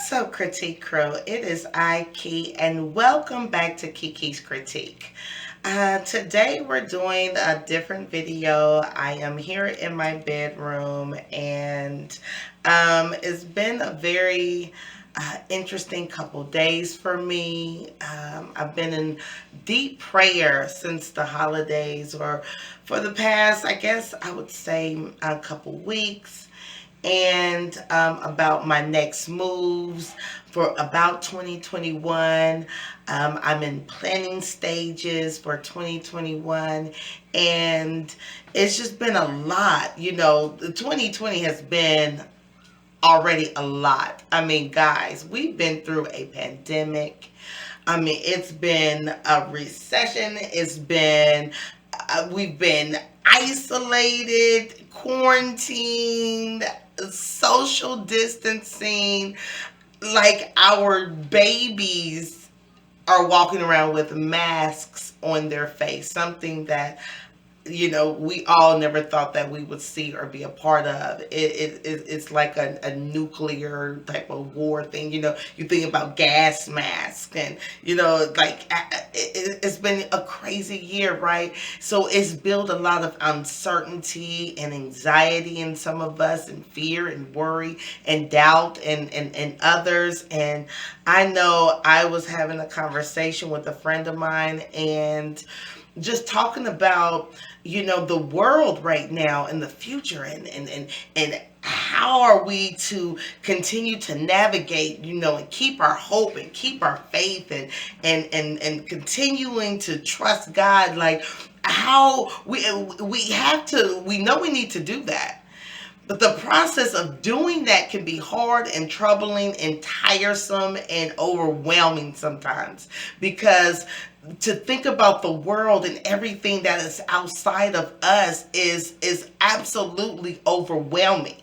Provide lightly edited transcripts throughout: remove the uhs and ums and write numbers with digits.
What's up, Critique Crew? It is I, Key, and welcome back to Kiki's Critique. Today we're doing a different video. I am here in my bedroom, and it's been a very interesting couple days for me. I've been in deep prayer since the holidays, or for the past, I guess I would say, a couple weeks, and about my next moves for about 2021. I'm in planning stages for 2021, and it's just been a lot. 2020 has been already a lot. I mean, guys, we've been through a pandemic. I mean, it's been a recession. We've been isolated, quarantined, social distancing. Like, our babies are walking around with masks on their face, something that we all never thought that we would see or be a part of. It's like a nuclear type of war thing. You think about gas masks, and like, it's been a crazy year, right? So it's built a lot of uncertainty and anxiety in some of us, and fear and worry and doubt and others. And I know I was having a conversation with a friend of mine, and just talking about the world right now and the future, and how are we to continue to navigate, and keep our hope and keep our faith, and continuing to trust God. Like, how we know we need to do that. But the process of doing that can be hard and troubling and tiresome and overwhelming sometimes, because to think about the world and everything that is outside of us is absolutely overwhelming,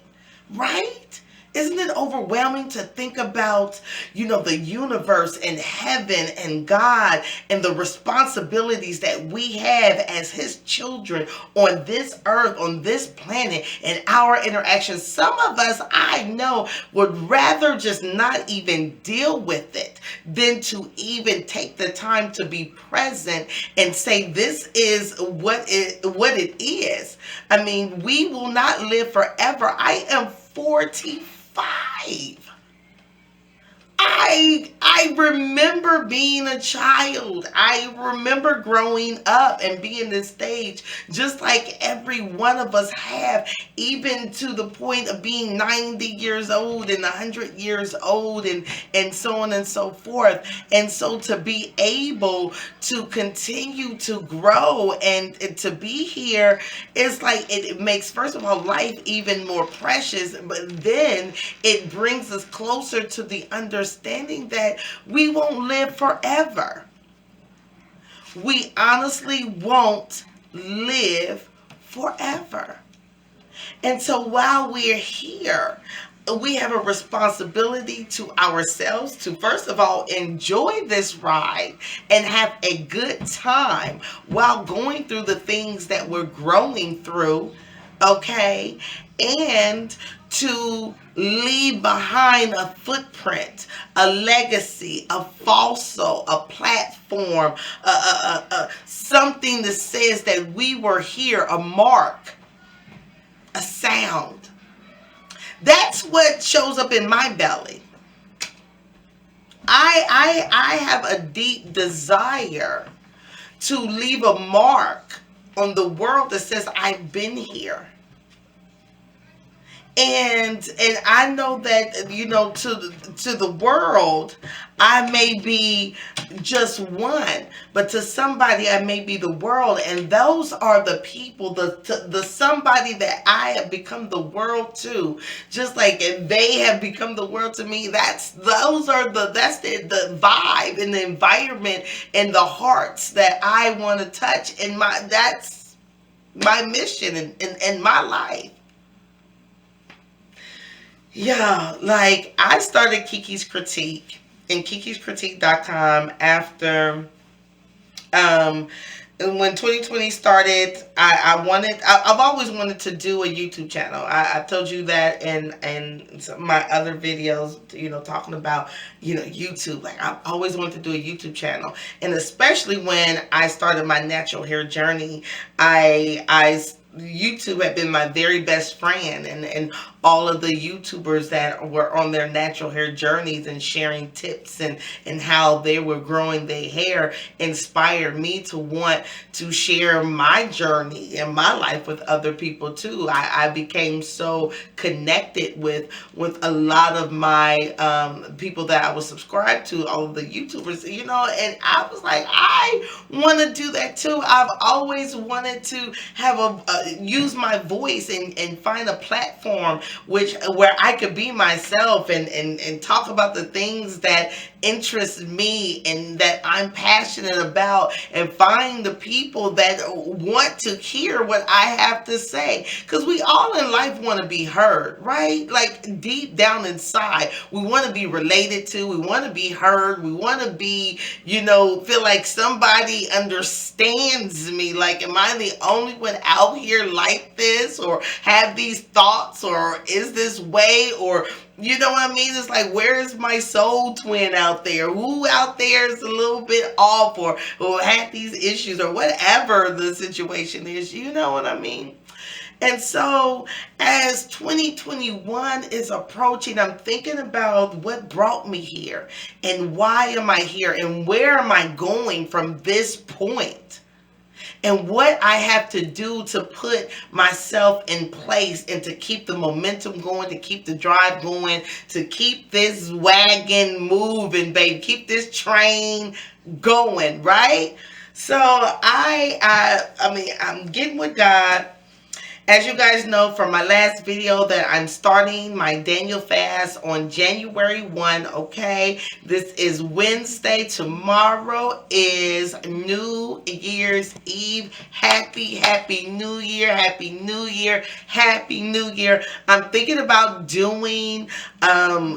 right? Isn't it overwhelming to think about, the universe and heaven and God, and the responsibilities that we have as His children on this earth, on this planet, and our interactions? Some of us, I know, would rather just not even deal with it than to even take the time to be present and say, this is what it is. I mean, we will not live forever. I am 45. I remember being a child. I remember growing up and being this stage, just like every one of us have, even to the point of being 90 years old and 100 years old, and so on and so forth. And so to be able to continue to grow and to be here is like, it makes, first of all, life even more precious, but then it brings us closer to the understanding that we won't live forever. We honestly won't live forever. And so while we're here, we have a responsibility to ourselves to, first of all, enjoy this ride and have a good time while going through the things that we're growing through, okay? And to leave behind a footprint, a legacy, a falso, a platform, something that says that we were here, a mark, a sound. That's what shows up in my belly. I have a deep desire to leave a mark on the world that says I've been here. And I know that, to the world, I may be just one, but to somebody, I may be the world. And those are the people, the somebody that I have become the world to, just like they have become the world to me. That's the vibe and the environment and the hearts that I want to touch. And that's my mission in my life. Yeah, like, I started Kiki's Critique and Kiki'sCritique.com after And when 2020 started, I've always wanted to do a YouTube channel. I told you that in some of my other videos, talking about, YouTube. Like, I've always wanted to do a YouTube channel. And especially when I started my natural hair journey, YouTube had been my very best friend, and all of the YouTubers that were on their natural hair journeys and sharing tips and how they were growing their hair inspired me to want to share my journey and my life with other people too. I became so connected with a lot of my people that I was subscribed to, all of the YouTubers, and I was like, I want to do that too. I've always wanted to have use my voice and find a platform where I could be myself and talk about the things that interest me and that I'm passionate about, and find the people that want to hear what I have to say. Because we all in life want to be heard, right? Like, deep down inside, we want to be related to, we want to be heard, we want to be, feel like somebody understands me. Like, am I the only one out here like this, or have these thoughts, or is this way, or you know what I mean? It's like, where's my soul twin out there? Who out there is a little bit off, or who had these issues, or whatever the situation is? You know what I mean? And so, as 2021 is approaching, I'm thinking about what brought me here, and why am I here, and where am I going from this point, and what I have to do to put myself in place and to keep the momentum going, to keep the drive going, to keep this wagon moving, baby, keep this train going, right? So I'm getting with God. As you guys know from my last video, that I'm starting my Daniel fast on January 1, okay? This is Wednesday. Tomorrow is New Year's Eve. Happy New Year. Happy New Year. Happy New Year. I'm thinking about doing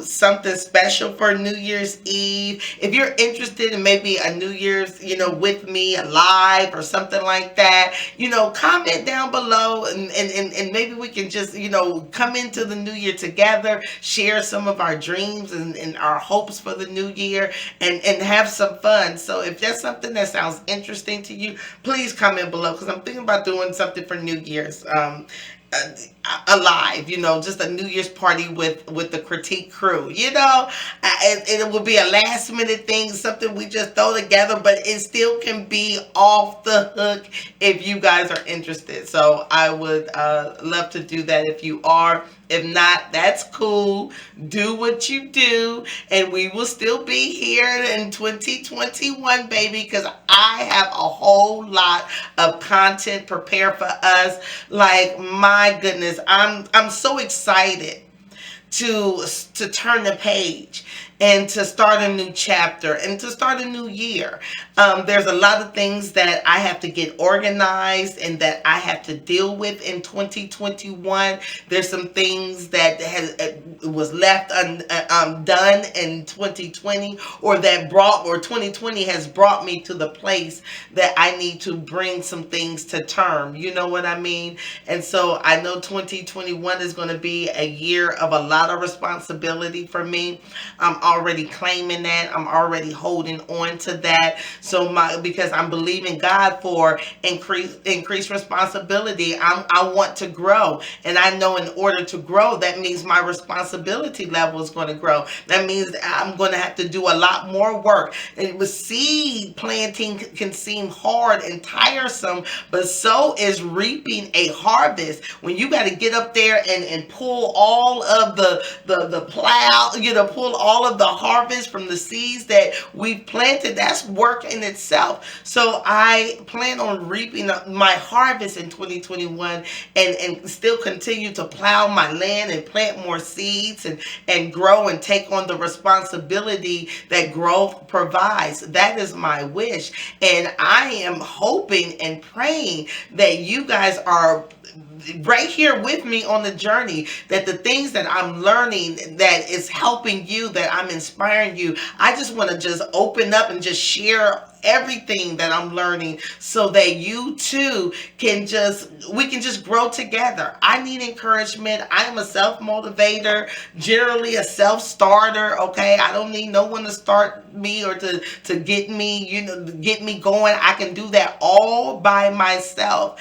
something special for New Year's Eve. If you're interested in maybe a New Year's, with me, live or something like that, comment down below, and maybe we can just, come into the new year together, share some of our dreams and our hopes for the new year, and have some fun. So if that's something that sounds interesting to you, please comment below, because I'm thinking about doing something for New Year's. Alive, just a New Year's party with the critique crew, and it will be a last minute thing, something we just throw together, but it still can be off the hook if you guys are interested. So I would love to do that if you are. If not, that's cool. Do what you do, and we will still be here in 2021, baby, because I have a whole lot of content prepared for us. Like, my goodness, I'm so excited to turn the page and to start a new chapter and to start a new year. There's a lot of things that I have to get organized and that I have to deal with in 2021. There's some things that was left undone in 2020, or 2020 has brought me to the place that I need to bring some things to term. You know what I mean? And so I know 2021 is going to be a year of a lot of responsibility for me. I'm already claiming that. I'm already holding on to that. So because I'm believing God for increased responsibility. I want to grow, and I know in order to grow, that means my responsibility level is going to grow. That means I'm going to have to do a lot more work. And with seed planting can seem hard and tiresome, but so is reaping a harvest. When you got to get up there and pull all of the plow, pull all of the harvest from the seeds that we've planted, that's work in itself. So I plan on reaping my harvest in 2021, and still continue to plow my land and plant more seeds and grow and take on the responsibility that growth provides. That is my wish. And I am hoping and praying that you guys are right here with me on the journey, that the things that I'm learning that is helping you, that I'm inspiring you, I just want to just open up and just share everything that I'm learning so that you too we can just grow together. I need encouragement. I am a self motivator, generally a self starter. Okay, I don't need no one to start me or to get me, get me going. I can do that all by myself.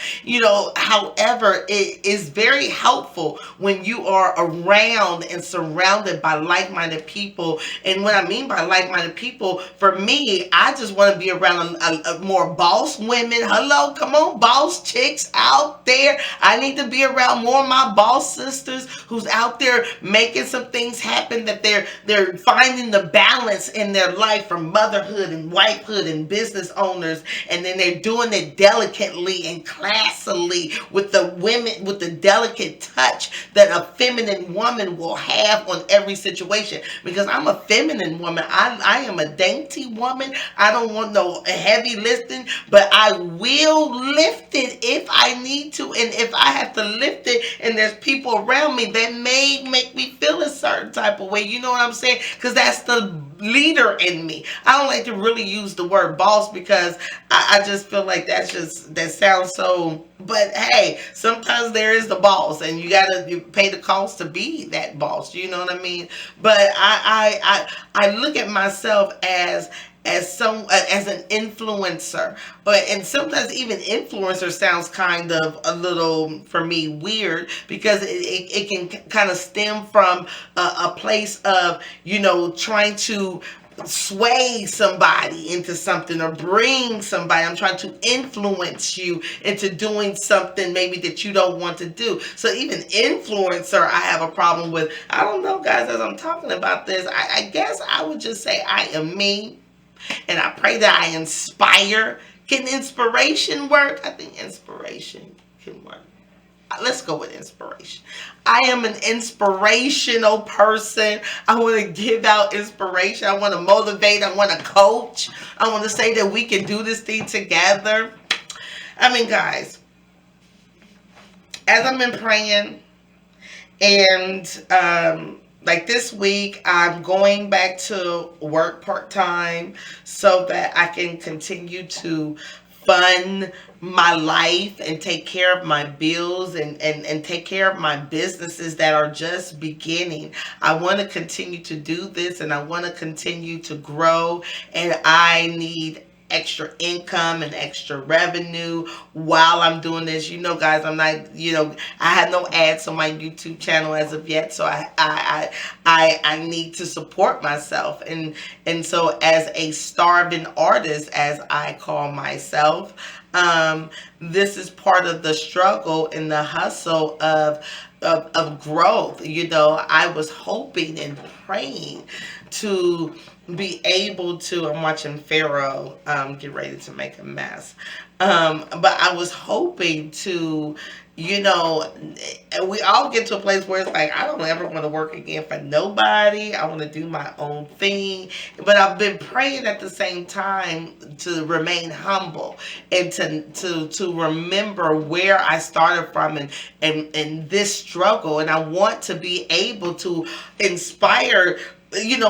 However, it is very helpful when you are around and surrounded by like-minded people. And what I mean by like-minded people, for me, I just want to be around a more boss women. Hello, come on, boss chicks out there. I need to be around more of my boss sisters who's out there making some things happen, that they're finding the balance in their life from motherhood and wifehood and business owners, and then they're doing it delicately and classily with the women, with the delicate touch that a feminine woman will have on every situation. Because I'm a feminine woman. I am a dainty woman. I don't want no heavy lifting, but I will lift it if I need to. And if I have to lift it and there's people around me that may make me feel a certain type of way, you know what I'm saying? Because that's the leader in me. I don't like to really use the word boss because I just feel like that sounds so. But hey, sometimes there is the boss, and you pay the cost to be that boss. You know what I mean? But I look at myself as an influencer, and sometimes even influencer sounds kind of a little, for me, weird, because it can kind of stem from a place of trying to sway somebody into something or bring somebody. I'm trying to influence you into doing something maybe that you don't want to do. So even influencer, I have a problem with. I don't know, guys, as I'm talking about this, I guess I would just say I am me, and I pray that I inspire. Can inspiration work? I think inspiration can work. Let's go with inspiration. I am an inspirational person. I want to give out inspiration. I want to motivate. I want to coach. I want to say that we can do this thing together. I mean, guys, as I've been praying, and like this week, I'm going back to work part-time so that I can continue to fund my life and take care of my bills, and take care of my businesses that are just beginning. I want to continue to do this, and I want to continue to grow, and I need extra income and extra revenue while I'm doing this. Guys, I'm not, I have no ads on my YouTube channel as of yet, so I need to support myself, and so as a starving artist, as I call myself, this is part of the struggle and the hustle of growth. I was hoping and praying to be able to. I'm watching Pharaoh get ready to make a mess. But I was hoping to, we all get to a place where it's like, I don't ever want to work again for nobody. I want to do my own thing. But I've been praying at the same time to remain humble, and to remember where I started from, and this struggle. And I want to be able to inspire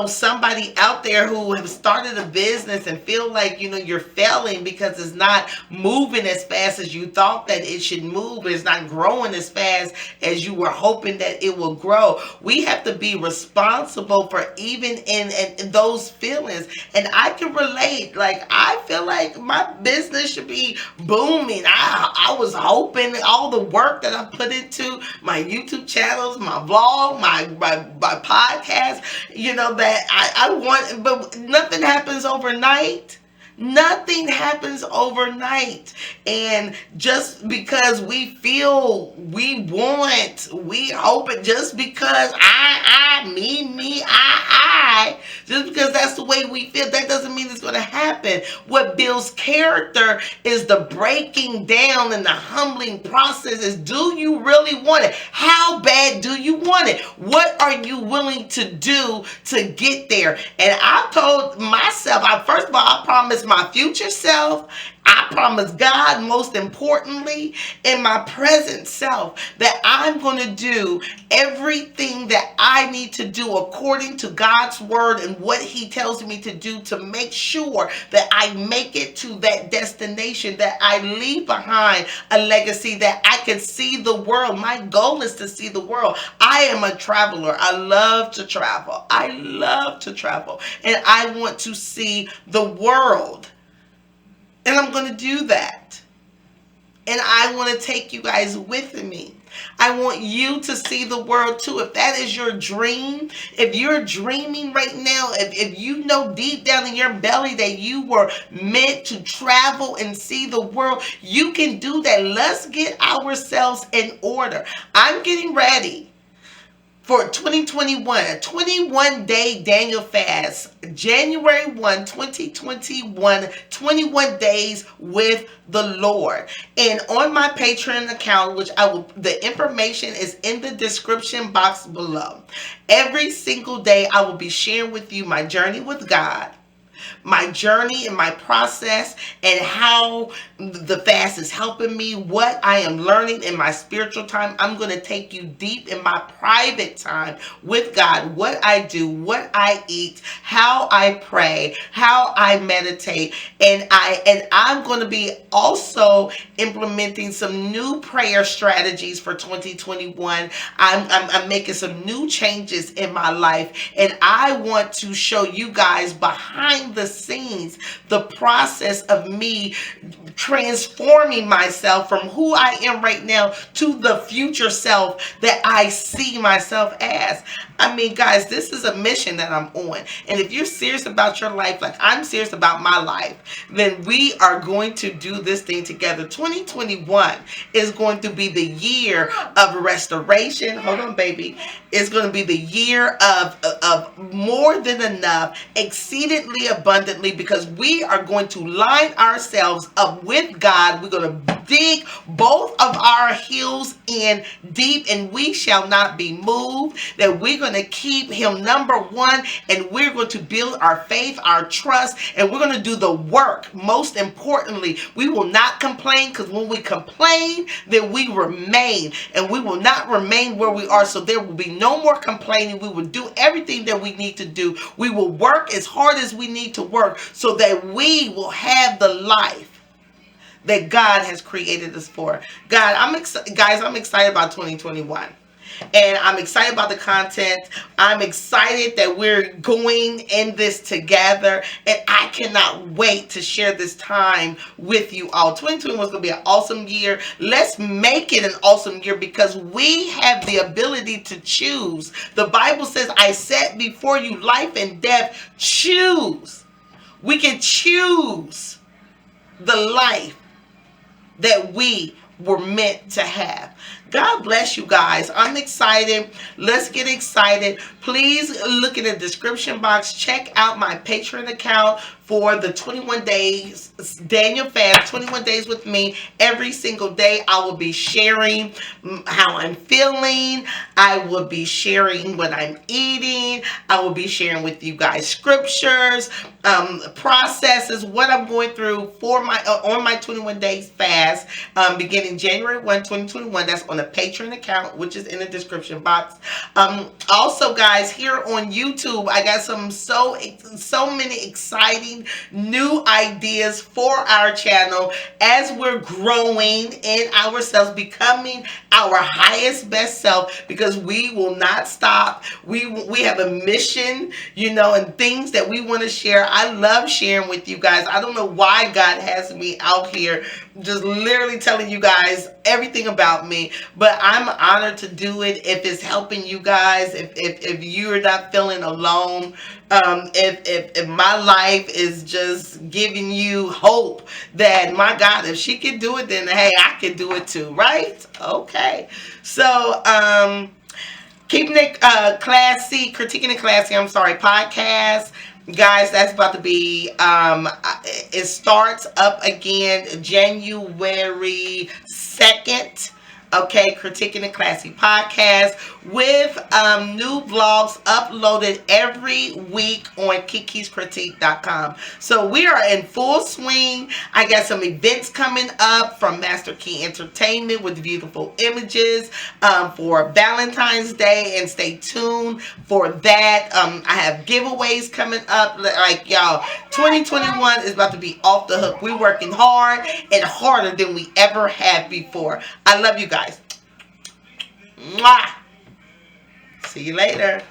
somebody out there who have started a business and feel like you're failing because it's not moving as fast as you thought that it should move. It's not growing as fast as you were hoping that it will grow. We have to be responsible for even in those feelings. And I can relate. Like, I feel like my business should be booming. I was hoping all the work that I put into my YouTube channels, my vlog, my podcast, that I want, but nothing happens overnight. Nothing happens overnight. And just because we feel we hope it, just because just because that's the way we feel, that doesn't mean it's going to happen. What builds character is the breaking down and the humbling process. Is, do you really want it? How bad do you want it? What are you willing to do to get there? And I told myself, first of all, I promised my future self I promise God, most importantly, in my present self, that I'm going to do everything that I need to do according to God's word and what He tells me to do to make sure that I make it to that destination, that I leave behind a legacy, that I can see the world. My goal is to see the world. I am a traveler. I love to travel. I love to travel. And I want to see the world. And I'm going to do that. And I want to take you guys with me. I want you to see the world too. If that is your dream, if you're dreaming right now, if you know deep down in your belly that you were meant to travel and see the world, you can do that. Let's get ourselves in order. I'm getting ready for 2021, a 21-day Daniel fast, January 1, 2021, 21 days with the Lord. And on my Patreon account, which the information is in the description box below. Every single day I will be sharing with you my journey with God, my journey and my process, and how the fast is helping me, what I am learning in my spiritual time. I'm going to take you deep in my private time with God, what I do, what I eat, how I pray, how I meditate, and I'm going to be also implementing some new prayer strategies for 2021. I'm making some new changes in my life, and I want to show you guys behind the scenes the process of me transforming myself from who I am right now to the future self that I see myself as. I mean, guys, this is a mission that I'm on. And if you're serious about your life, like I'm serious about my life, then we are going to do this thing together. 2021 is going to be the year of restoration. Hold on, baby. It's going to be the year of more than enough, exceedingly abundantly, because we are going to line ourselves up with God. We're going to dig both of our heels in deep, and we shall not be moved. That we're going to keep Him number one, and we're going to build our faith, our trust, and we're going to do the work. Most importantly, we will not complain, because when we complain, then we remain, and we will not remain where we are. So there will be no more complaining. We will do everything that we need to do. We will work as hard as we need to work so that we will have the life that God has created us for. Guys, I'm excited about 2021. And I'm excited about the content. I'm excited that we're going in this together. And I cannot wait to share this time with you all. 2021 is going to be an awesome year. Let's make it an awesome year, because we have the ability to choose. The Bible says, I set before you life and death. Choose. We can choose the life that we were meant to have. God bless you guys. I'm excited. Let's get excited. Please look in the description box. Check out my Patreon account for the 21 days Daniel fast, 21 days with me. Every single day I will be sharing how I'm feeling. I will be sharing what I'm eating. I will be sharing with you guys scriptures, processes, what I'm going through for my on my 21 days fast, beginning January 1, 2021. That's on the Patreon account, which is in the description box. Also, guys, here on YouTube, I got so many exciting new ideas for our channel as we're growing in ourselves, becoming our highest best self, because we will not stop. We have a mission, and things that we want to share. I love sharing with you guys. I don't know why God has me out here just literally telling you guys everything about me, but I'm honored to do it. If it's helping you guys, if you're not feeling alone, if my life is just giving you hope that, my God, if she can do it, then hey, I can do it too, right? Okay. So keeping it classy, critiquing it classy, podcast. Guys, that's about to be, it starts up again January 2nd. Okay, Critiquing the Classy podcast with new vlogs uploaded every week on kikiscritique.com. So we are in full swing. I got some events coming up from Master Key Entertainment with beautiful images for Valentine's Day, and stay tuned for that. I have giveaways coming up. Like, y'all, 2021 is about to be off the hook. We're working hard and harder than we ever have before. I love you guys. Mwah. See you later.